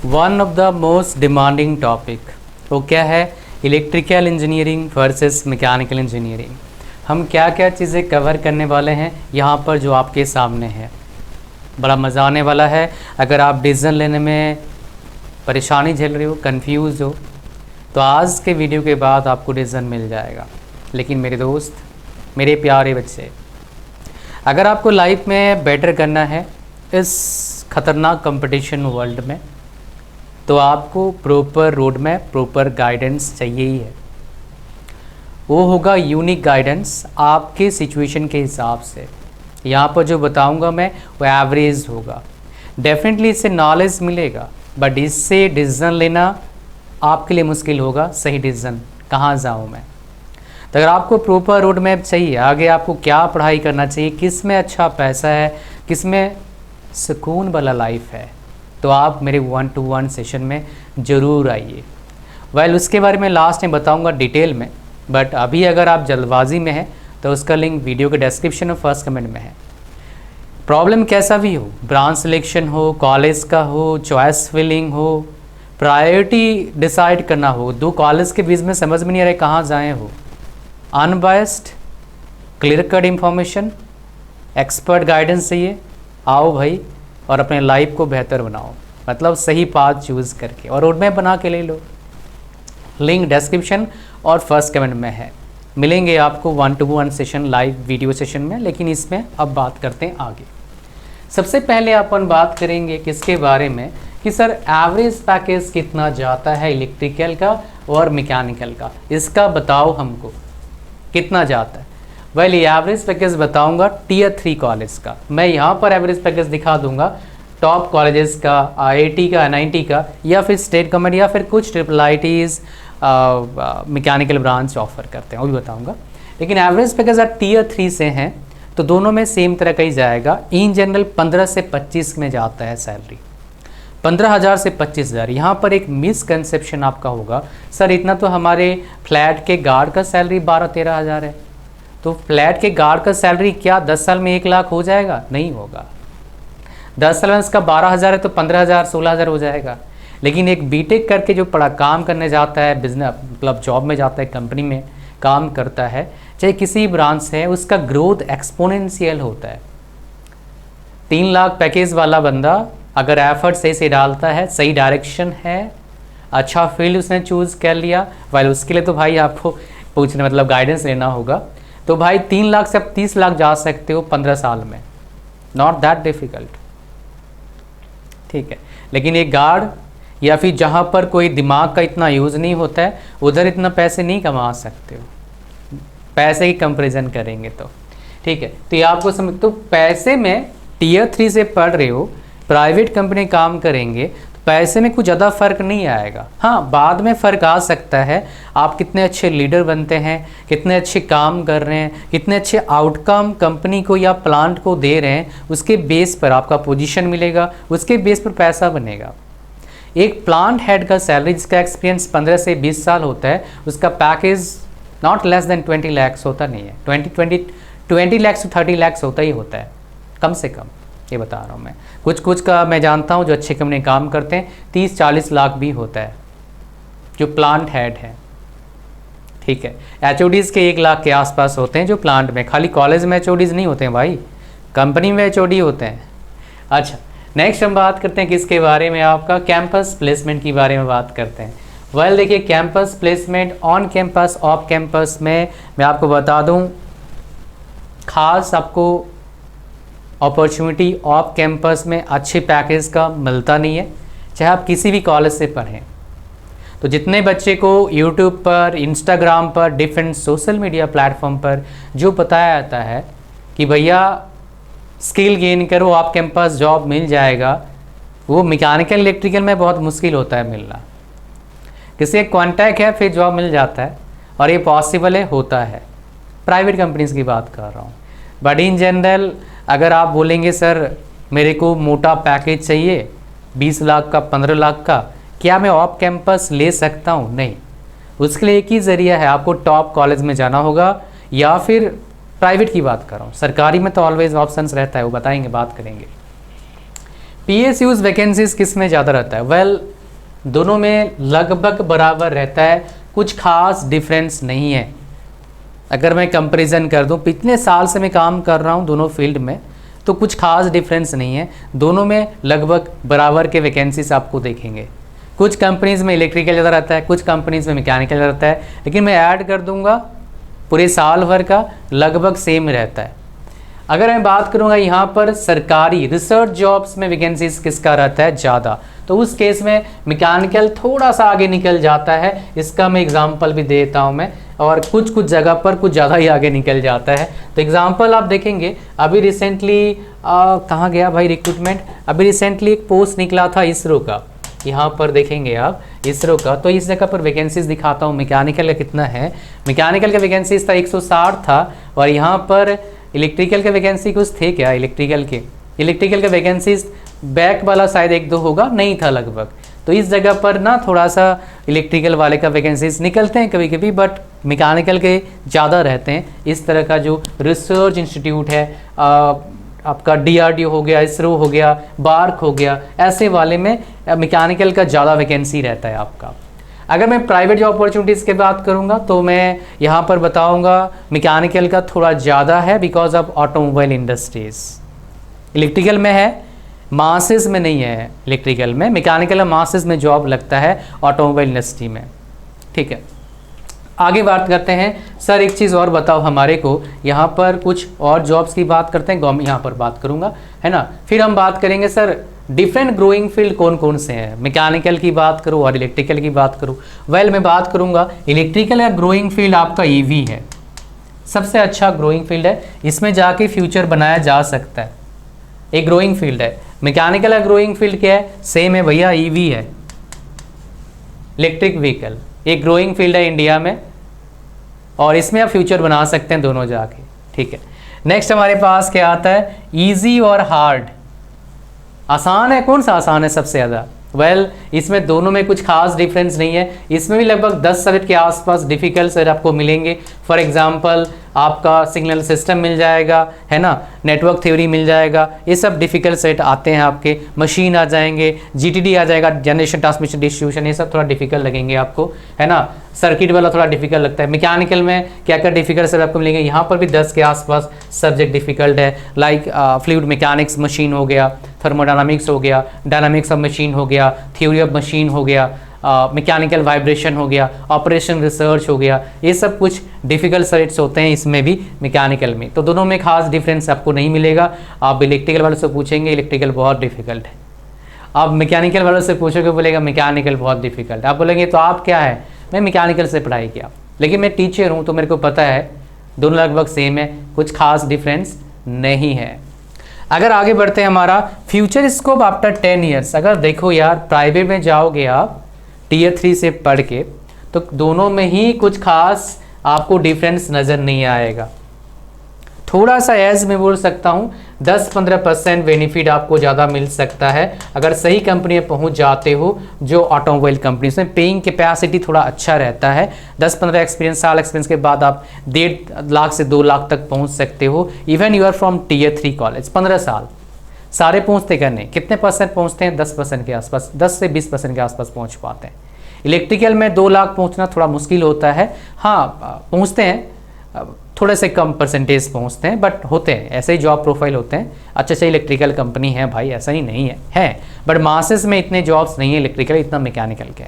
One of the most demanding topic वो क्या है? Electrical engineering versus mechanical engineering. हम क्या क्या चीज़ें कवर करने वाले हैं यहाँ पर जो आपके सामने है। बड़ा मज़ा आने वाला है। अगर आप डिसीजन लेने में परेशानी झेल रहे हो, कंफ्यूज हो, तो आज के वीडियो के बाद आपको डिसीजन मिल जाएगा। लेकिन मेरे दोस्त, मेरे प्यारे बच्चे, अगर आपको लाइफ में बेटर करना है इस ख़तरनाक कंपटीशन वर्ल्ड में, तो आपको proper road map, proper guidance चाहिए ही है। वो होगा यूनिक गाइडेंस आपके सिचुएशन के हिसाब से। यहाँ पर जो बताऊँगा मैं वो एवरेज होगा। डेफिनेटली इससे नॉलेज मिलेगा, बट इससे डिसीज़न लेना आपके लिए मुश्किल होगा। सही डिसीज़न कहाँ जाऊँ मैं? तो अगर आपको प्रॉपर रोड मैप चाहिए, आगे आपको क्या पढ़ाई करना चाहिए, किस में अच्छा पैसा है, किस में सुकून वाला लाइफ है, तो आप मेरे 1-to-1 सेशन में ज़रूर आइए। उसके बारे में लास्ट में बताऊंगा डिटेल में, बट अभी अगर आप जल्दबाजी में हैं तो उसका लिंक वीडियो के डिस्क्रिप्शन और फर्स्ट कमेंट में है। प्रॉब्लम कैसा भी हो, ब्रांच सिलेक्शन हो, कॉलेज का हो, चॉइस फिलिंग हो, प्रायोरिटी डिसाइड करना हो, दो कॉलेज के बीच में समझ में नहीं आ रहा कहाँ जाएँ हो, unbiased clear cut information, expert guidance चाहिए, आओ भाई और अपने लाइफ को बेहतर बनाओ। मतलब सही पाथ चूज़ करके और रोड मैप बना के ले लो। लिंक डिस्क्रिप्शन और फर्स्ट कमेंट में है। मिलेंगे आपको 1-to-1 session live video session में। लेकिन इसमें अब बात करते हैं आगे। सबसे पहले अपन बात करेंगे किसके बारे में कि सर एवरेज पैकेज कितना जाता है इलेक्ट्रिकल का और मैकेनिकल का, इसका बताओ हमको कितना जाता है। ये एवरेज पैकेज बताऊंगा Tier 3 कॉलेज का। मैं यहाँ पर एवरेज पैकेज दिखा दूंगा टॉप कॉलेजेस का, IIT का, NIT का, या फिर स्टेट गवर्नमेंट, या फिर कुछ IITs मैकेनिकल ब्रांच ऑफर करते हैं, वो भी बताऊंगा। लेकिन एवरेज पैकेज अगर Tier 3 से हैं तो दोनों में सेम तरह का ही जाएगा। इन जनरल 15 से 25 में जाता है सैलरी, 15,000 से 25,000। यहाँ पर एक मिसकंसेप्शन आपका होगा, सर इतना तो हमारे फ्लैट के गार्ड का सैलरी 12-13 हज़ार है, तो फ्लैट के गार्ड का सैलरी क्या 10 साल में 1 लाख हो जाएगा? नहीं होगा। 10 साल में उसका 12,000 है तो 15,000 16,000 हो जाएगा। लेकिन एक बीटेक करके जो पढ़ा काम करने जाता है, बिजनेस मतलब जॉब में जाता है, कंपनी में काम करता है, चाहे किसी ब्रांच से है, उसका ग्रोथ एक्सपोनेंशियल होता है। 3 लाख पैकेज वाला बंदा अगर एफर्ट सही से डालता है, सही डायरेक्शन है, अच्छा फील्ड उसने चूज़ कर लिया, उसके लिए तो भाई आपको पूछने मतलब गाइडेंस लेना होगा, तो भाई 3 लाख से आप 30 लाख जा सकते हो 15 साल में। नॉट दैट डिफ़िकल्ट, ठीक है। लेकिन एक गार्ड या फिर जहाँ पर कोई दिमाग का इतना यूज़ नहीं होता है, उधर इतना पैसे नहीं कमा सकते हो, पैसे की कंपैरिजन करेंगे तो, ठीक है। तो ये आपको समझ, तो पैसे में Tier 3 से पढ़ रहे हो, प्राइवेट कंपनी काम करेंगे तो पैसे में कुछ ज़्यादा फ़र्क नहीं आएगा। हाँ, बाद में फ़र्क आ सकता है, आप कितने अच्छे लीडर बनते हैं, कितने अच्छे काम कर रहे हैं, कितने अच्छे आउटकम कंपनी को या प्लांट को दे रहे हैं, उसके बेस पर आपका पोजीशन मिलेगा, उसके बेस पर पैसा बनेगा। एक प्लांट हेड का सैलरी जिसका एक्सपीरियंस 15 से 20 साल होता है, उसका package not less than 20 lakhs होता नहीं है। 20 lakhs to 30 lakhs होता ही होता है, कम से कम, ये बता रहा हूँ मैं। कुछ का मैं जानता हूँ जो अच्छे कंपनी काम करते हैं 30-40 लाख भी होता है जो प्लांट हेड है, ठीक है। HODs के 1 लाख के आसपास होते हैं जो प्लांट में, खाली कॉलेज में HODs नहीं होते हैं भाई, कंपनी में HOD होते हैं। अच्छा, नेक्स्ट हम बात करते हैं किसके बारे में, आपका कैंपस प्लेसमेंट के बारे में बात करते हैं। देखिए, campus placement on campus, off campus में मैं आपको बता दूँ, खास आपको अपॉर्चुनिटी ऑफ कैंपस में अच्छे पैकेज का मिलता नहीं है, चाहे आप किसी भी कॉलेज से पढ़ें। तो जितने बच्चे को यूट्यूब पर, इंस्टाग्राम पर, डिफरेंट सोशल मीडिया प्लेटफॉर्म पर जो बताया जाता है कि भैया स्किल गेन करो, ऑफ कैंपस जॉब मिल जाएगा, वो मैकेनिकल इलेक्ट्रिकल में बहुत मुश्किल होता है मिलना। किसी का कॉन्टैक्ट है फिर जॉब मिल जाता है, और ये पॉसिबल है, होता है। प्राइवेट कंपनीज़ की बात कर रहा हूँ। बट इन जनरल अगर आप बोलेंगे सर मेरे को मोटा पैकेज चाहिए 20 लाख का, 15 लाख का, क्या मैं ऑफ कैंपस ले सकता हूँ? नहीं। उसके लिए एक ही ज़रिया है, आपको टॉप कॉलेज में जाना होगा, या फिर प्राइवेट की बात कर रहा हूँ, सरकारी में तो ऑलवेज ऑप्शंस रहता है, वो बताएंगे, बात करेंगे। PSUs वैकेंसीज किस में ज़्यादा रहता है? वेल दोनों में लगभग बराबर रहता है, कुछ खास डिफरेंस नहीं है। अगर मैं कंपैरिजन कर दूं, इतने साल से मैं काम कर रहा हूं दोनों फील्ड में, तो कुछ खास डिफरेंस नहीं है, दोनों में लगभग बराबर के वैकेंसीज आपको देखेंगे। कुछ कंपनीज़ में इलेक्ट्रिकल ज़्यादा रहता है, कुछ कंपनीज़ में मैकेनिकल रहता है, लेकिन मैं ऐड कर दूंगा पूरे साल भर का लगभग सेम रहता है। अगर मैं बात करूंगा यहाँ पर सरकारी रिसर्च जॉब्स में वैकेंसीज किसका रहता है ज़्यादा, तो उस केस में मैकेनिकल थोड़ा सा आगे निकल जाता है। इसका मैं एग्जांपल भी देता हूँ मैं, और कुछ कुछ जगह पर कुछ ज़्यादा ही आगे निकल जाता है। तो एग्जांपल आप देखेंगे, अभी रिसेंटली कहाँ गया भाई रिक्रूटमेंट, अभी रिसेंटली एक पोस्ट निकला था इसरो का, यहाँ पर देखेंगे आप इसरो का, तो इस जगह पर वैकेंसीज दिखाता हूँ। मैकेनिकल का कितना है, मैकेनिकल का वैकेंसीज था 160 था, और यहाँ पर इलेक्ट्रिकल के वैकेंसी कुछ थे क्या, इलेक्ट्रिकल के वैकेंसीज बैक वाला शायद 1-2 होगा, नहीं था लगभग। तो इस जगह पर ना थोड़ा सा इलेक्ट्रिकल वाले का वैकेंसीज निकलते हैं कभी कभी, बट मैकेनिकल के ज़्यादा रहते हैं। इस तरह का जो रिसर्च इंस्टीट्यूट है, आपका DRDO हो गया, इसरो हो गया, बार्क हो गया, ऐसे वाले में मैकेनिकल का ज़्यादा वैकेंसी रहता है आपका। अगर मैं प्राइवेट जॉब अपॉर्चुनिटीज़ की बात करूंगा तो मैं यहाँ पर बताऊंगा मैकेनिकल का थोड़ा ज़्यादा है because of automobile industries. Electrical में है, मासेस में नहीं है। इलेक्ट्रिकल में, मैकेनिकल में मासेस में जॉब लगता है ऑटोमोबाइल इंडस्ट्री में। ठीक है, आगे बात करते हैं। सर एक चीज़ और बताओ हमारे को, यहाँ पर कुछ और जॉब्स की बात करते हैं, यहाँ पर बात करूँगा, है ना। फिर हम बात करेंगे सर डिफरेंट ग्रोइंग फील्ड कौन कौन से हैं, मैकेनिकल की बात करूँ और इलेक्ट्रिकल की बात करूँ। वेल मैं बात करूँगा इलेक्ट्रिकल का ग्रोइंग फील्ड आपका EV है, सबसे अच्छा ग्रोइंग फील्ड है, इसमें जाके फ्यूचर बनाया जा सकता है, एक ग्रोइंग फील्ड है। मैकेनिकल का ग्रोइंग फील्ड क्या है, सेम है भैया, EV है, इलेक्ट्रिक व्हीकल, एक ग्रोइंग फील्ड है इंडिया में, और इसमें आप फ्यूचर बना सकते हैं दोनों जाके। ठीक है, नेक्स्ट हमारे पास क्या आता है, ईजी और हार्ड। आसान है, कौन सा आसान है सबसे ज़्यादा? वेल इसमें दोनों में कुछ खास डिफरेंस नहीं है, इसमें भी लगभग 10 सब्जेक्ट के आसपास डिफ़िकल्ट सर आपको मिलेंगे। फॉर एग्जांपल आपका सिग्नल सिस्टम मिल जाएगा, है ना, नेटवर्क थ्योरी मिल जाएगा, ये सब डिफ़िकल्ट सेट आते हैं आपके। मशीन आ जाएंगे, GTD आ जाएगा, जनरेशन ट्रांसमिशन डिस्ट्रीब्यूशन, ये सब थोड़ा डिफिकल्ट लगेंगे आपको, है ना। सर्किट वाला थोड़ा डिफिकल्ट लगता है। मैकेनिकल में क्या क्या डिफिकल्ट सर आपको मिलेंगे, यहाँ पर भी 10 के आसपास सब्जेक्ट डिफिकल्ट है, लाइक फ्लूइड मैकेनिक्स मशीन हो गया, थर्मोडायनामिक्स हो गया, डायनामिक्स ऑफ मशीन हो गया, थ्योरी ऑफ मशीन हो गया, मैकेनिकल वाइब्रेशन हो गया, ऑपरेशन रिसर्च हो गया, ये सब कुछ डिफिकल्ट सब्जेक्ट्स होते हैं इसमें भी मैकेनिकल में। तो दोनों में खास डिफरेंस आपको नहीं मिलेगा। आप इलेक्ट्रिकल वालों से पूछेंगे इलेक्ट्रिकल बहुत डिफिकल्ट है, आप मैकेनिकल वालों से पूछोगे बोलेगा मैकेनिकल बहुत डिफिकल्ट। आप बोलेंगे तो आप क्या है, मैं मैकेनिकल से पढ़ाई किया, लेकिन मैं टीचर हूँ तो मेरे को पता है दोनों लगभग सेम है, कुछ खास डिफरेंस नहीं है। अगर आगे बढ़ते हैं, हमारा फ्यूचर स्कोप आफ्टर 10 ईयर्स। अगर देखो यार, प्राइवेट में जाओगे आप Tier 3 से पढ़ के, तो दोनों में ही कुछ खास आपको डिफरेंस नज़र नहीं आएगा। थोड़ा सा एज मैं बोल सकता हूँ 10-15% बेनिफिट आपको ज़्यादा मिल सकता है अगर सही कंपनी में पहुँच जाते हो, जो ऑटोमोबाइल कंपनी में पेइंग कैपेसिटी थोड़ा अच्छा रहता है। 10-15 साल एक्सपीरियंस के बाद आप 1.5 लाख से 2 लाख तक पहुँच सकते हो। Even you are from Tier 3 college. 15 साल सारे पहुँचते करने, कितने परसेंट पहुँचते हैं? 10% के आसपास, 10 से 20% के आसपास पहुँच पाते हैं। इलेक्ट्रिकल में 2 लाख पहुँचना थोड़ा मुश्किल होता है। हाँ पहुँचते हैं, थोड़े से कम परसेंटेज पहुंचते हैं, बट होते हैं, ऐसे ही जॉब प्रोफाइल होते हैं। अच्छा इलेक्ट्रिकल कंपनी है भाई, ऐसा ही नहीं है, बट मासेस में इतने जॉब्स नहीं है इलेक्ट्रिकल, इतना मैकेनिकल के।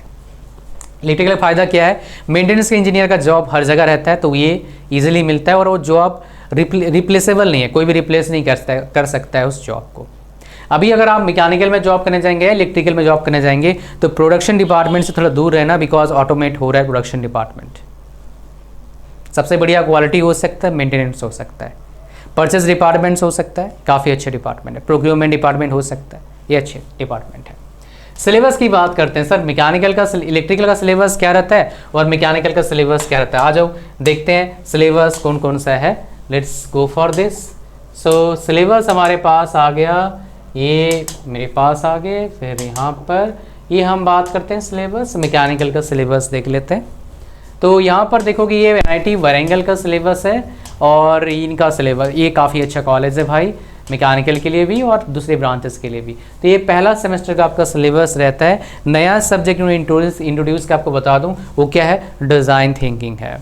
इलेक्ट्रिकल का फ़ायदा क्या है, मेंटेनेंस के इंजीनियर का जॉब हर जगह रहता है, तो ये ईजिली मिलता है, और वो जॉब रिप्लेसेबल नहीं है, कोई भी रिप्लेस नहीं कर सकता है उस जॉब को। अभी अगर आप मैकेनिकल में जॉब करने जाएंगे, इलेक्ट्रिकल में जॉब करने जाएंगे, तो प्रोडक्शन डिपार्टमेंट से थोड़ा दूर रहना, बिकॉज ऑटोमेट हो रहा है प्रोडक्शन डिपार्टमेंट। सबसे बढ़िया क्वालिटी हो सकता है, मेंटेनेंस हो सकता है, परचेज डिपार्टमेंट्स हो सकता है, काफ़ी अच्छे डिपार्टमेंट है, प्रोक्योरमेंट डिपार्टमेंट हो सकता है, ये अच्छे डिपार्टमेंट है। सिलेबस की बात करते हैं सर, मैकेनिकल का इलेक्ट्रिकल का सिलेबस क्या रहता है और मैकेनिकल का सिलेबस क्या रहता है। आ जाओ देखते हैं सिलेबस कौन कौन सा है, let's go for this. So syllabus हमारे पास आ गया, ये मेरे पास आ गए, फिर यहाँ पर ये हम बात करते हैं सिलेबस, मैकेनिकल का सिलेबस देख लेते हैं। तो यहाँ पर देखोगे ये NIT वारंगल का सिलेबस है, और इनका सिलेबस, ये काफ़ी अच्छा कॉलेज है भाई, मैकेनिकल के लिए भी और दूसरे ब्रांचेस के लिए भी। तो ये पहला सेमेस्टर का आपका सिलेबस रहता है। नया सब्जेक्ट इंट्रोड्यूस का आपको बता दूं, वो क्या है, डिज़ाइन थिंकिंग है।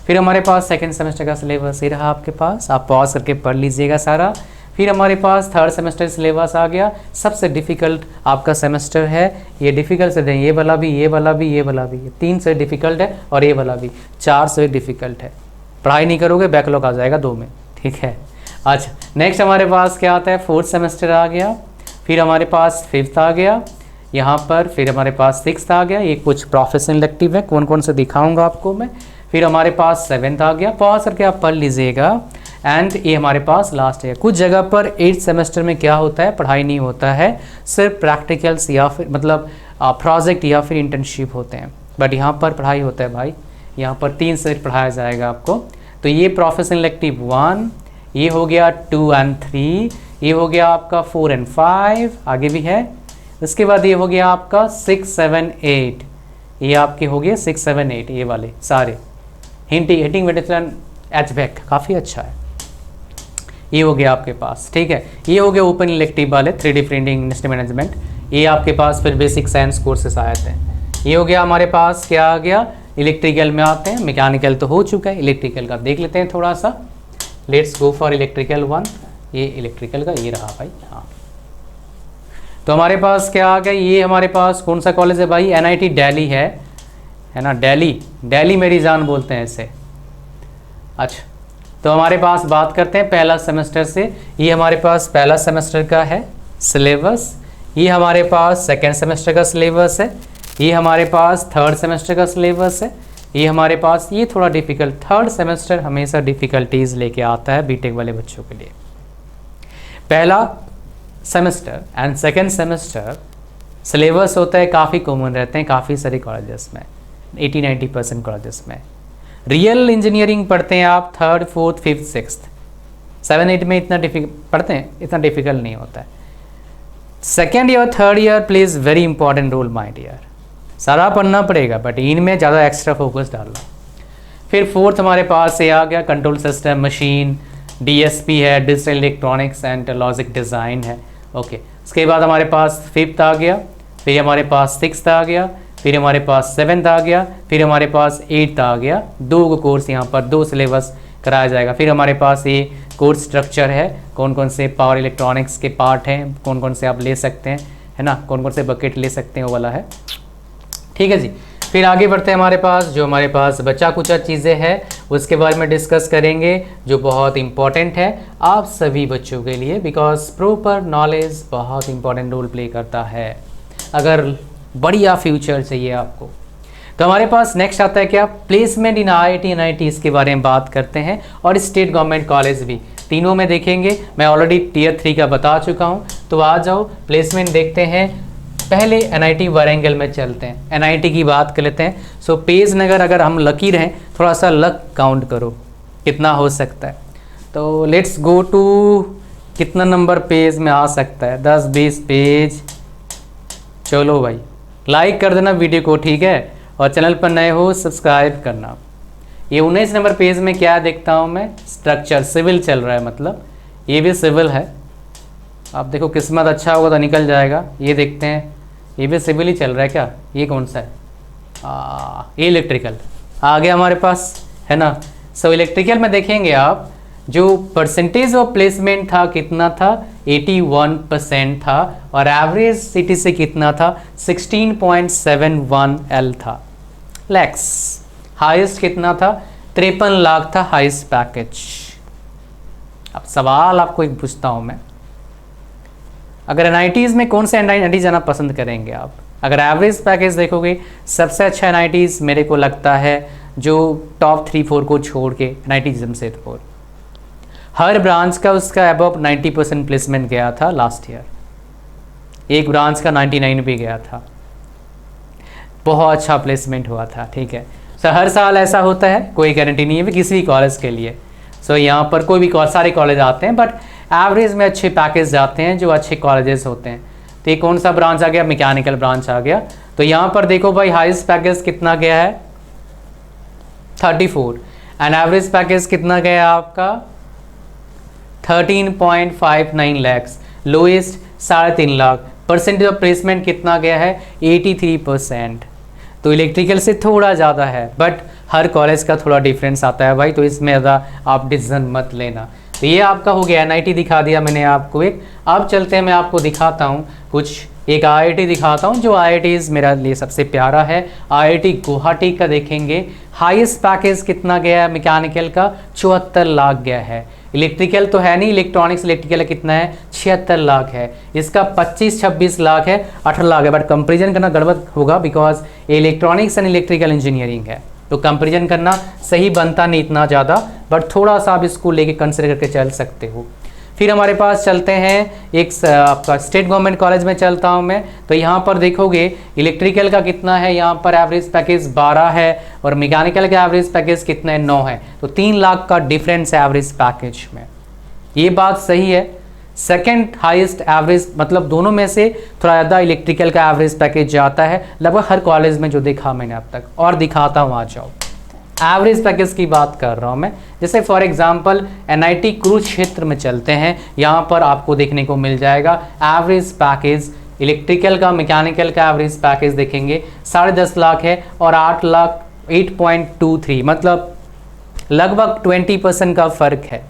फिर हमारे पास सेकेंड सेमेस्टर का सिलेबस ये रहा आपके पास, आप पॉज करके पढ़ लीजिएगा सारा। फिर हमारे पास थर्ड सेमेस्टर सिलेबस आ गया। सबसे डिफ़िकल्ट आपका सेमेस्टर है, ये डिफ़िकल्ट से ये वाला भी, ये वाला भी, ये वाला भी, 3 से डिफ़िकल्ट है और ये वाला भी 4 से डिफ़िकल्ट है। पढ़ाई नहीं करोगे बैकलॉग आ जाएगा 2 में, ठीक है। अच्छा, नेक्स्ट हमारे पास क्या आता है, फोर्थ सेमेस्टर आ गया। फिर हमारे पास फिफ्थ आ गया यहाँ पर। फिर हमारे पास सिक्स्थ आ गया, ये कुछ प्रोफेशनल इलेक्टिव है, कौन कौन से दिखाऊंगा आपको मैं। फिर हमारे पास सेवेंथ आ गया, पॉज करके आप पढ़ लीजिएगा। एंड ये हमारे पास लास्ट है। कुछ जगह पर 8th सेमेस्टर में क्या होता है, पढ़ाई नहीं होता है, सिर्फ प्रैक्टिकल्स या फिर मतलब प्रोजेक्ट या फिर इंटर्नशिप होते हैं। बट यहाँ पर पढ़ाई होता है भाई, यहाँ पर 3 सब्जेक्ट पढ़ाया जाएगा आपको। तो ये प्रोफेशनल इलेक्टिव 1, ये हो गया 2 एंड 3, ये हो गया आपका 4 एंड 5, आगे भी है। उसके बाद ये हो गया आपका 6, 7, 8, ये आपके हो गए 6, 7, 8, ये वाले सारे। हिटिंग वेटेशन एचबैक काफ़ी अच्छा है, ये हो गया आपके पास, ठीक है। ये हो गया ओपन इलेक्टिव वाले 3D प्रिंटिंग, इंडस्ट्री मैनेजमेंट, ये आपके पास फिर बेसिक साइंस कोर्सेस आए थे। ये हो गया हमारे पास, क्या आ गया, इलेक्ट्रिकल में आते हैं। मैकेनिकल तो हो चुका है, इलेक्ट्रिकल का देख लेते हैं थोड़ा सा। Let's go for electrical 1। ये इलेक्ट्रिकल का ये रहा भाई, हाँ। तो हमारे पास क्या आ गया, ये हमारे पास कौन सा कॉलेज है भाई, NIT दिल्ली है ना, दिल्ली मेरी जान बोलते हैं इसे। अच्छा, तो हमारे पास बात करते हैं पहला सेमेस्टर से। ये हमारे पास पहला सेमेस्टर का है सिलेबस, ये हमारे पास सेकेंड सेमेस्टर का सिलेबस है, ये हमारे पास थर्ड सेमेस्टर का सिलेबस है, ये हमारे पास, ये थोड़ा डिफ़िकल्ट, थर्ड सेमेस्टर हमेशा डिफ़िकल्टीज़ लेके आता है बीटेक वाले बच्चों के लिए। पहला semester and second semester syllabus होता है काफ़ी कॉमन रहते हैं काफ़ी सारे कॉलेजेस में, 80-90% कॉलेजेस में। रियल इंजीनियरिंग पढ़ते हैं आप 3rd, 4th, 5th, 6th, 7, 8 में इतना पढ़ते हैं, इतना डिफ़िकल्ट नहीं होता है। Second year, third year plays very important role my dear, सारा पढ़ना पड़ेगा बट इनमें ज़्यादा एक्स्ट्रा फोकस डालना। फिर फोर्थ हमारे पास ये आ गया कंट्रोल सिस्टम, मशीन, DSP है, digital electronics and logic design है, ओके। उसके बाद हमारे पास फिफ्थ आ गया, फिर हमारे पास सिक्स्थ आ गया, फिर हमारे पास सेवन्थ आ गया, फिर हमारे पास 8th आ गया। 2 कोर्स यहाँ पर 2 सिलेबस कराया जाएगा। फिर हमारे पास ये कोर्स स्ट्रक्चर है, कौन कौन से पावर इलेक्ट्रॉनिक्स के पार्ट हैं, कौन कौन से आप ले सकते हैं, है ना, कौन कौन से बकेट ले सकते हैं, वो वाला है, ठीक है जी। फिर आगे बढ़ते हैं, हमारे पास जो हमारे पास बचा कुचा चीज़ें हैं उसके बारे में डिस्कस करेंगे, जो बहुत इंपॉर्टेंट है आप सभी बच्चों के लिए, बिकॉज प्रॉपर नॉलेज बहुत इंपॉर्टेंट रोल प्ले करता है अगर बढ़िया फ्यूचर चाहिए आपको। तो हमारे पास नेक्स्ट आता है क्या, प्लेसमेंट इन IIT NIT, इसके बारे में बात करते हैं, और स्टेट गवर्नमेंट कॉलेज भी, तीनों में देखेंगे। मैं ऑलरेडी Tier 3 का बता चुका हूँ, तो आ जाओ प्लेसमेंट देखते हैं। पहले NIT वारंगल में चलते हैं, NIT की बात कर लेते हैं। सो पेज नगर, अगर हम लकी रहें, थोड़ा सा लक काउंट करो कितना हो सकता है। तो लेट्स गो टू, कितना नंबर पेज में आ सकता है, 10-20 पेज। चलो भाई लाइक कर देना वीडियो को, ठीक है, और चैनल पर नए हो सब्सक्राइब करना। ये 19 नंबर पेज में क्या देखता हूँ मैं, स्ट्रक्चर सिविल चल रहा है, मतलब ये भी सिविल है। आप देखो किस्मत अच्छा होगा तो निकल जाएगा। ये देखते हैं, ये भी सिविल ही चल रहा है क्या, ये कौन सा है, ये इलेक्ट्रिकल आ गया हमारे पास, है ना। सो इलेक्ट्रिकल में देखेंगे आप, जो परसेंटेज ऑफ प्लेसमेंट था कितना था, 81% था, और एवरेज सिटी से कितना था, 16.71 L था, लैक्स। हाईएस्ट कितना था, 53 लाख था हाईएस्ट पैकेज। अब सवाल आपको एक पूछता हूं मैं, अगर NITs में कौन से NIT जाना पसंद करेंगे आप? अगर एवरेज पैकेज देखोगे, सबसे अच्छा NITs मेरे को लगता है जो टॉप 3-4 को छोड़ के, NIT जमशेदपुर, हर ब्रांच का उसका अबव 90% प्लेसमेंट गया था लास्ट ईयर, एक ब्रांच का 99 भी गया था, बहुत अच्छा प्लेसमेंट हुआ था, ठीक है। सो हर साल ऐसा होता है, कोई गारंटी नहीं है किसी भी कॉलेज के लिए। सो यहाँ पर कोई भी सारे कॉलेज आते हैं, बट एवरेज में अच्छे पैकेज जाते हैं जो अच्छे कॉलेजेस होते हैं। तो ये कौन सा ब्रांच आ गया, मैकेनिकल ब्रांच आ गया। तो यहाँ पर देखो भाई, हाईएस्ट पैकेज कितना गया है, 34, एंड एवरेज पैकेज कितना गया आपका 13.59 lakhs, lowest 3.5 lakh. Percentage of placement कितना गया है? 83%। तो इलेक्ट्रिकल से थोड़ा ज़्यादा है, बट हर कॉलेज का थोड़ा डिफरेंस आता है भाई, तो इसमें ज़्यादा आप डिसीजन मत लेना। तो ये आपका हो गया, NIT दिखा दिया मैंने आपको एक। अब चलते हैं, मैं आपको दिखाता हूँ कुछ, एक IIT दिखाता हूँ जो IITs मेरा लिए सबसे प्यारा है। IIT गुवाहाटी का देखेंगे, हाईएस्ट पैकेज कितना गया है मैकेनिकल का? 74 लाख गया है। इलेक्ट्रिकल तो है नहीं, इलेक्ट्रॉनिक्स इलेक्ट्रिकल कितना है? 76 लाख है। इसका 25-26 लाख है, 18 लाख है। बट कंपेरिजन करना गड़बड़ होगा, because electronics and electrical engineering है, तो कंपेरिजन करना सही बनता नहीं इतना ज़्यादा, बट थोड़ा सा आप इसको लेके कंसिडर करके चल सकते हो। फिर हमारे पास चलते हैं एक आपका स्टेट गवर्नमेंट कॉलेज में चलता हूं मैं। तो यहाँ पर देखोगे इलेक्ट्रिकल का कितना है, यहाँ पर एवरेज पैकेज 12 है और मैकेनिकल का एवरेज पैकेज कितना है? 9 है। तो 3 लाख का डिफरेंस है एवरेज पैकेज में। ये बात सही है। सेकेंड हाईएस्ट एवरेज, मतलब दोनों में से थोड़ा ज़्यादा इलेक्ट्रिकल का एवरेज पैकेज जाता है लगभग हर कॉलेज में जो देखा मैंने अब तक, और दिखाता हूँ, आ जाओ। एवरेज पैकेज की बात कर रहा हूँ मैं। जैसे फॉर एग्जांपल NIT कुरुक्षेत्र में चलते हैं, यहाँ पर आपको देखने को मिल जाएगा एवरेज पैकेज इलेक्ट्रिकल का, मैकेनिकल का एवरेज पैकेज देखेंगे 10.5 लाख है और 8 लाख 8.23, मतलब लगभग 20% का फ़र्क है।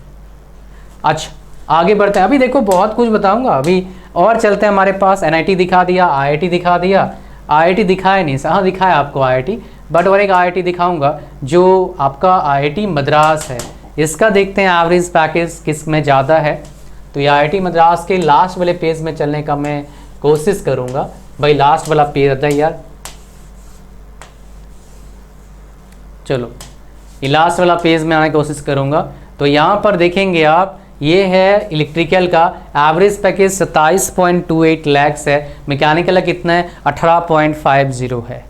अच्छा आगे बढ़ते हैं, अभी देखो बहुत कुछ बताऊंगा अभी, और चलते हैं हमारे पास। NIT दिखा दिया, IIT दिखा दिया, IIT दिखाया नहीं, हाँ दिखाया आपको IIT, बट और एक IIT दिखाऊंगा जो आपका IIT मद्रास है। इसका देखते हैं एवरेज पैकेज किस में ज़्यादा है। तो ये IIT मद्रास के लास्ट वाले पेज में चलने का मैं कोशिश करूँगा। भाई लास्ट वाला पेज है यार, चलो ये लास्ट वाला पेज में आने की कोशिश करूँगा। तो यहाँ पर देखेंगे आप, ये है इलेक्ट्रिकल का एवरेज पैकेज 27.28 लैक्स है, मैकेनिकल का कितना है? 18.50 है।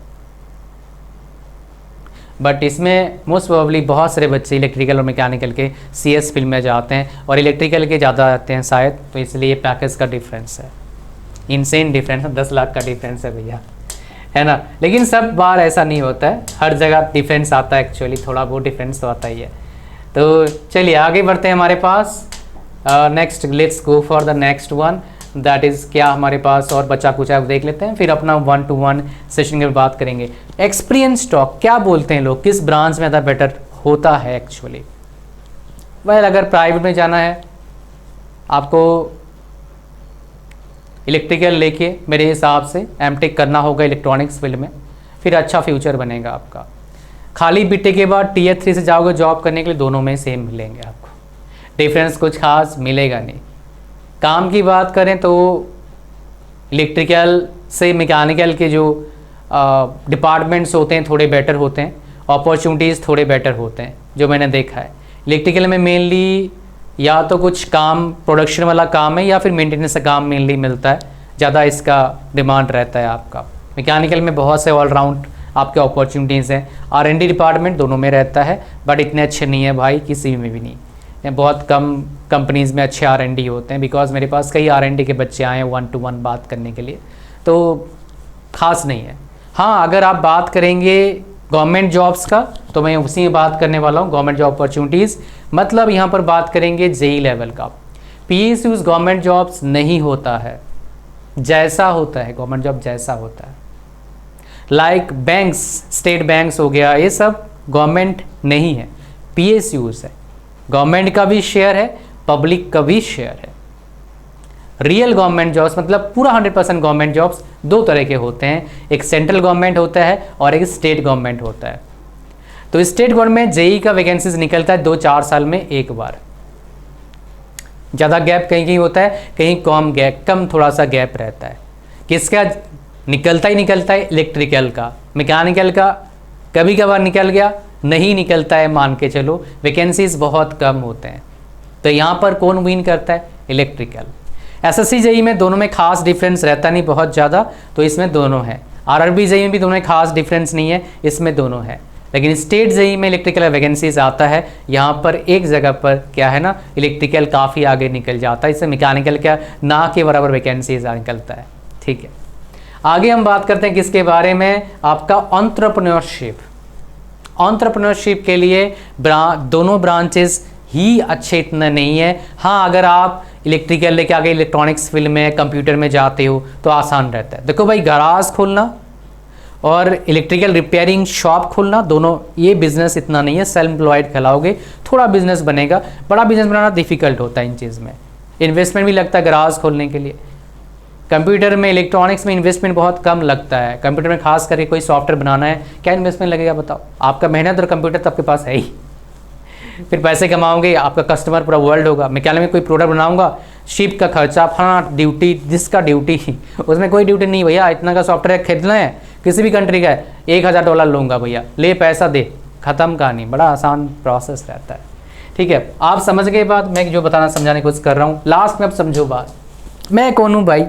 बट इसमें मोस्ट प्रोबेबली बहुत सारे बच्चे इलेक्ट्रिकल और मैकेनिकल के CS फील्ड में जाते हैं और इलेक्ट्रिकल के ज़्यादा आते हैं शायद, तो इसलिए पैकेज का डिफरेंस है, इनसेन डिफरेंस है, 10 लाख का डिफरेंस है भैया, है ना। लेकिन सब बार ऐसा नहीं होता है, हर जगह डिफरेंस आता है, एक्चुअली थोड़ा बहुत डिफरेंस तो आता ही है। तो चलिए आगे बढ़ते हैं हमारे पास। Next let's go for the next one, that is क्या हमारे पास और बचा कुछ है देख लेते हैं, फिर अपना 1-to-1 सेशन की बात करेंगे। एक्सपीरियंस टॉक क्या बोलते हैं लोग, किस ब्रांच में ज़्यादा बेटर होता है एक्चुअली? वेल अगर प्राइवेट में जाना है आपको इलेक्ट्रिकल लेके मेरे हिसाब से M.Tech करना होगा इलेक्ट्रॉनिक्स फील्ड में, फिर अच्छा फ्यूचर बनेगा आपका। खाली BTech के बाद Tier 3 से जाओगे जॉब करने के लिए, दोनों में सेम मिलेंगे आपको, डिफरेंस कुछ खास मिलेगा नहीं। काम की बात करें तो इलेक्ट्रिकल से मैकेनिकल के जो डिपार्टमेंट्स होते हैं थोड़े बेटर होते हैं, अपॉर्चुनिटीज़ थोड़े बेटर होते हैं जो मैंने देखा है। इलेक्ट्रिकल में मेनली या तो कुछ काम प्रोडक्शन वाला काम है या फिर मेंटेनेंस का काम मेनली मिलता है, ज़्यादा इसका डिमांड रहता है आपका। मैकेनिकल में बहुत से ऑलराउंड आपके अपॉर्चुनिटीज़ हैं। R&D डिपार्टमेंट दोनों में रहता है, बट इतने अच्छे नहीं है भाई, किसी में भी नहीं। बहुत कम कंपनीज़ में अच्छे R&D होते हैं, बिकॉज मेरे पास कई R&D के बच्चे आए हैं 1-to-1 बात करने के लिए, तो ख़ास नहीं है। हाँ अगर आप बात करेंगे गवर्नमेंट जॉब्स का, तो मैं उसी में बात करने वाला हूँ, गवर्नमेंट जॉब अपॉर्चुनिटीज़। मतलब यहाँ पर बात करेंगे JEE लेवल का। PSUs गवर्नमेंट जॉब्स नहीं होता है, जैसा होता है गवर्नमेंट जॉब जैसा होता है। लाइक बैंक्स, स्टेट बैंक्स हो गया, ये सब गवर्नमेंट नहीं है, PSUs है। गवर्नमेंट का भी शेयर है, पब्लिक का भी शेयर है। रियल गवर्नमेंट जॉब्स मतलब पूरा 100% गवर्नमेंट जॉब्स दो तरह के होते हैं, एक सेंट्रल गवर्नमेंट होता है और एक स्टेट गवर्नमेंट होता है। तो स्टेट गवर्नमेंट JEE का वैकेंसीज निकलता है 2-4 साल में एक बार, ज़्यादा गैप कहीं कहीं होता है, कहीं कम गैप, कम थोड़ा सा गैप रहता है। किसका निकलता ही निकलता है? इलेक्ट्रिकल का। मैकेनिकल का कभी कभार निकल गया, नहीं निकलता है, मान के चलो वैकेंसीज बहुत कम होते हैं। तो यहाँ पर कौन विन करता है? इलेक्ट्रिकल। SSC JEE में दोनों में खास डिफरेंस रहता नहीं बहुत ज़्यादा, तो इसमें दोनों है। RRB JEE में भी दोनों में खास डिफरेंस नहीं है, इसमें दोनों है। लेकिन स्टेट JEE में इलेक्ट्रिकल वैकेंसीज आता है, यहाँ पर एक जगह पर क्या है ना, इलेक्ट्रिकल काफ़ी आगे निकल जाता है, इससे मैकेनिकल क्या ना के बराबर वैकेंसीज निकलता है। ठीक है, आगे हम बात करते हैं किसके बारे में, आपका एंटरप्रेन्योरशिप। एंटरप्रेन्योरशिप के लिए दोनों ब्रांचेस ही अच्छे इतना नहीं है। हाँ, अगर आप इलेक्ट्रिकल लेके आगे इलेक्ट्रॉनिक्स फील्ड में कंप्यूटर में जाते हो तो आसान रहता है। देखो भाई, गराज खोलना और इलेक्ट्रिकल रिपेयरिंग शॉप खोलना, दोनों ये बिजनेस इतना नहीं है। सेल्फ एम्प्लॉयड कहलाओगे, थोड़ा बिजनेस बनेगा, बड़ा बिजनेस बनाना डिफिकल्ट होता है। इन चीज़ में इन्वेस्टमेंट भी लगता है गराज खोलने के लिए। कंप्यूटर में, इलेक्ट्रॉनिक्स में इन्वेस्टमेंट बहुत कम लगता है। कंप्यूटर में खास करके कोई सॉफ्टवेयर बनाना है, क्या इन्वेस्टमेंट लगेगा बताओ? आपका मेहनत और कंप्यूटर तो आपके पास है ही, फिर पैसे कमाओगे, आपका कस्टमर पूरा वर्ल्ड होगा। मैकेनिकल में कोई प्रोडक्ट बनाऊंगा, शिप का खर्चा, फलाना ड्यूटी, जिसका ड्यूटी, उसमें कोई ड्यूटी नहीं भैया। इतना का सॉफ्टवेयर खरीदना है, किसी भी कंट्री का है, $1000 लूँगा भैया, ले पैसा दे, ख़त्म कहानी। बड़ा आसान प्रोसेस रहता है। ठीक है, आप समझ गए बात, मैं जो बताना समझाने की कोशिश कर रहा हूँ। लास्ट में अब समझो बात, मैं कौन हूँ भाई,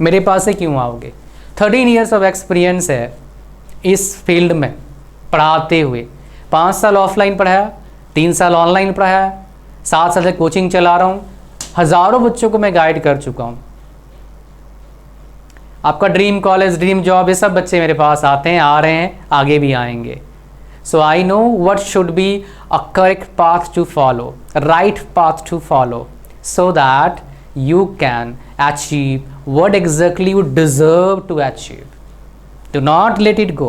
मेरे पास से क्यों आओगे? 13 ईयर्स ऑफ एक्सपीरियंस है इस फील्ड में पढ़ाते हुए। 5 साल ऑफलाइन पढ़ाया, 3 साल ऑनलाइन पढ़ाया, 7 साल से कोचिंग चला रहा हूँ, हज़ारों बच्चों को मैं गाइड कर चुका हूँ। आपका ड्रीम कॉलेज, ड्रीम जॉब, ये सब बच्चे मेरे पास आते हैं, आ रहे हैं, आगे भी आएंगे। So I know what should be a correct path to follow, right path to follow, so that you can achieve what exactly you deserve to achieve. Do not let it go.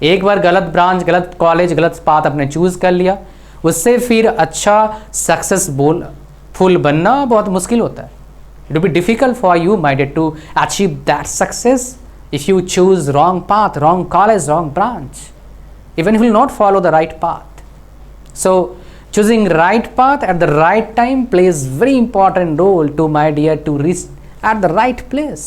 एक बार गलत branch, गलत college, गलत path अपने choose कर लिया, उससे फिर अच्छा सक्सेसफुल बनना बहुत मुश्किल होता है। It will be difficult for you, my dear, to achieve that success if you choose wrong path, wrong college, wrong branch, even if you will not follow the right path. So choosing right path at the right time plays very important role to my dear to reach at the right place.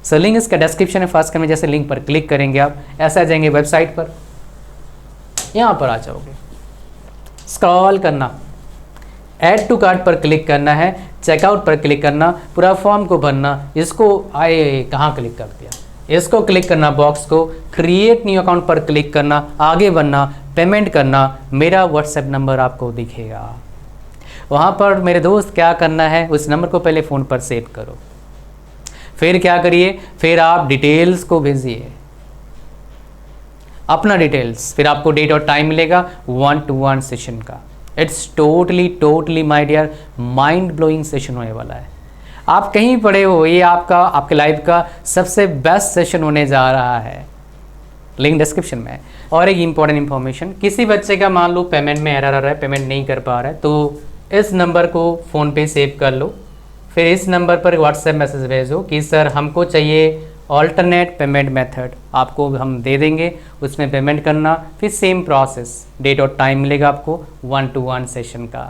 So link इसका description है। First में जैसे link पर click करेंगे आप ऐसे आ जाएंगे website पर, यहाँ पर आ जाओगे, स्क्रॉल करना, ऐड टू कार्ट पर क्लिक करना है, चेकआउट पर क्लिक करना, पूरा फॉर्म को भरना, इसको आए कहाँ क्लिक कर दिया, इसको क्लिक करना, बॉक्स को क्रिएट न्यू अकाउंट पर क्लिक करना, आगे बढ़ना, पेमेंट करना। मेरा व्हाट्सएप नंबर आपको दिखेगा, वहाँ पर मेरे दोस्त क्या करना है, उस नंबर को पहले फ़ोन पर सेव करो, फिर क्या करिए, फिर आप डिटेल्स को भेजिए, अपना डिटेल्स, फिर आपको डेट और टाइम मिलेगा 1-to-1 सेशन का। It's totally my dear mind blowing session होने वाला है। आप कहीं पढ़े हो, ये आपके लाइफ का सबसे बेस्ट सेशन होने जा रहा है। लिंक डिस्क्रिप्शन में है। और एक इंपॉर्टेंट इन्फॉर्मेशन, किसी बच्चे का मान लो पेमेंट में एरर आ रहा है, पेमेंट नहीं कर पा रहा है, तो इस नंबर को फ़ोन पे सेव कर लो, फिर इस नंबर पर व्हाट्सएप मैसेज भेजो कि सर हमको चाहिए ऑल्टरनेट पेमेंट मेथड, आपको हम दे देंगे, उसमें पेमेंट करना, फिर सेम प्रोसेस, डेट और टाइम मिलेगा आपको 1-to-1 सेशन का।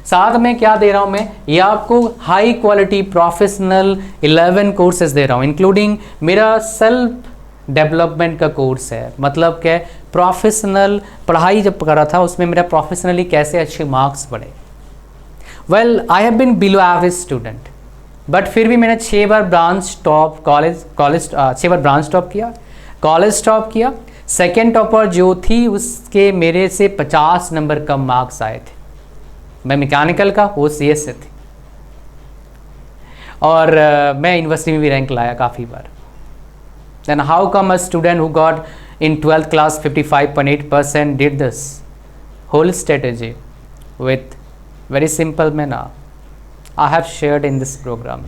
साथ में क्या दे रहा हूँ मैं, ये आपको हाई क्वालिटी प्रोफेशनल 11 कोर्सेज दे रहा हूँ, इंक्लूडिंग मेरा सेल्फ डेवलपमेंट का कोर्स है। मतलब क्या, प्रोफेशनल पढ़ाई जब कर रहा था उसमें मेरा प्रोफेशनली कैसे अच्छे मार्क्स बढ़े। Well, I have been below average student, but फिर भी मैंने 6 बार ब्रांच टॉप कॉलेज 6 बार ब्रांच टॉप किया, कॉलेज टॉप किया। सेकेंड टॉपर जो थी उसके मेरे से 50 नंबर कम मार्क्स आए थे। मैं मैकेनिकल का, वो CS से थी, और मैं यूनिवर्सिटी में भी रैंक लाया काफ़ी बार। Then how come a student who got in 12th class 55.8% did this whole strategy with very simple manner? I have shared in this program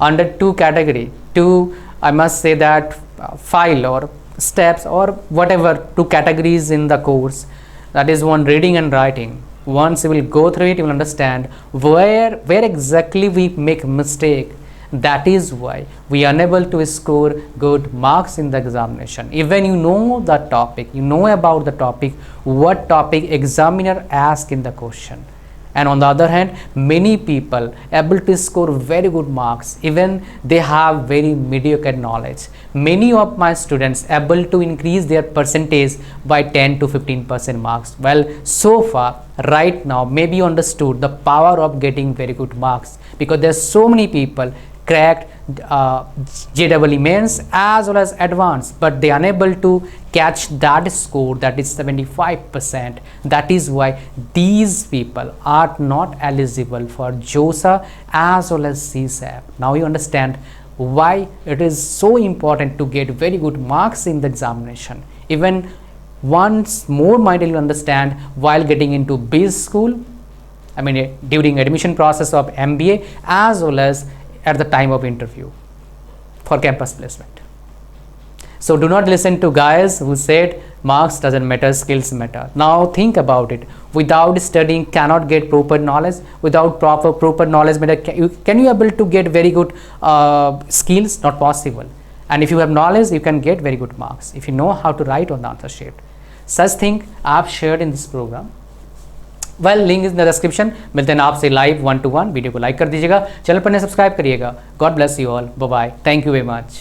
under 2 category, 2 I must say that file or steps or whatever 2 categories in the course. That is one, reading and writing. Once you will go through it, you will understand where exactly we make mistake. That is why we are unable to score good marks in the examination. Even you know the topic, you know about the topic, what topic examiner ask in the question. And on the other hand, many people able to score very good marks, even they have very mediocre knowledge. Many of my students able to increase their percentage by 10 to 15% marks. Well, so far right now maybe you understood the power of getting very good marks, because there are so many people cracked JEE mains as well as advanced, but they are unable to catch that score, that is 75%. That is why these people are not eligible for JOSA as well as CSAP. Now you understand why it is so important to get very good marks in the examination. Even once more, my dear, you understand, while getting into B school I mean during admission process of MBA as well as at the time of interview for campus placement. So do not listen to guys who said marks doesn't matter, skills matter. Now think about it. Without studying, cannot get proper knowledge. Without proper knowledge, can you able to get very good skills? Not possible. And if you have knowledge, you can get very good marks if you know how to write on the answer sheet. Such thing I've shared in this program. Well link is the description. मिलते हैं आपसे live 1-to-1. Video को like कर दीजिएगा, channel पर subscribe करिएगा. God bless you all. Bye bye. Thank you very much.